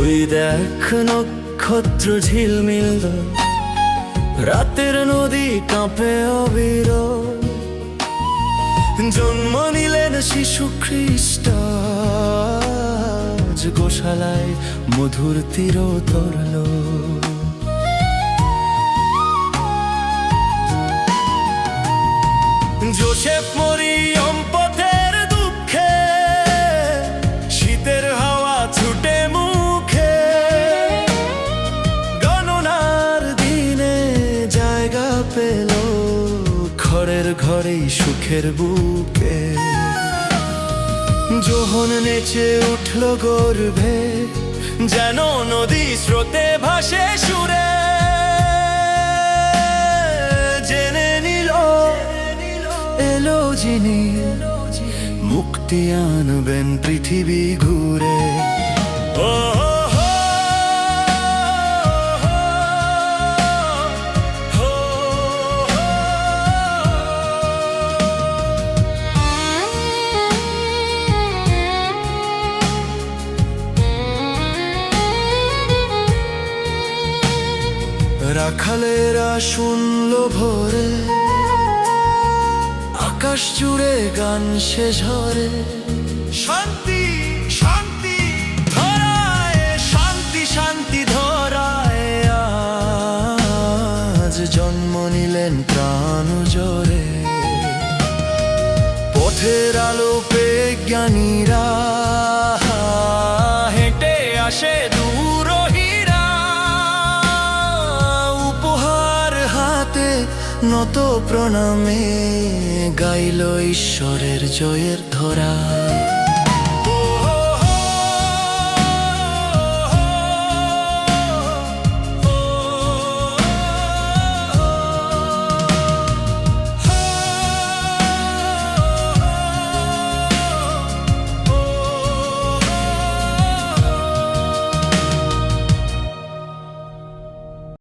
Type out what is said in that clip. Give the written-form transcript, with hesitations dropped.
ওই দেখ নক্ষত্র ঝিলমিল, রাতের নদী কাঁপে অবিরল। জন্ম নিলেন শিশু খ্রিস্ট, আজ গোশালায় মধুর তীর তরল। যোসেফ মরিয়ম পথের দুঃখে, শীতের হাওয়া ছুটে মুখে, গণনার দিনে জায়গা পেল ঘরের ঘরেই সুখের বুকে। যোহন নেচে উঠল গর্ভে, যেন নদী স্রোতে ভাসে সুরে। জেনে নিল এলো যিনি, মুক্তি আনবেন পৃথিবী ঘুরে। ও রাখালেরা শুনল ভোরে, আকাশ জুড়ে গান সে ঝরে। শান্তি শান্তি ধরায়, শান্তি শান্তি ধরায়, আজ জন্ম নিলেন প্রাণ জোরে। পথের আলো পেয়ে জ্ঞানীরা হেঁটে আসে দূরহীরা, উপহার হাতে নত প্রণামে গাইল ঈশ্বরের জয়ের ধরা।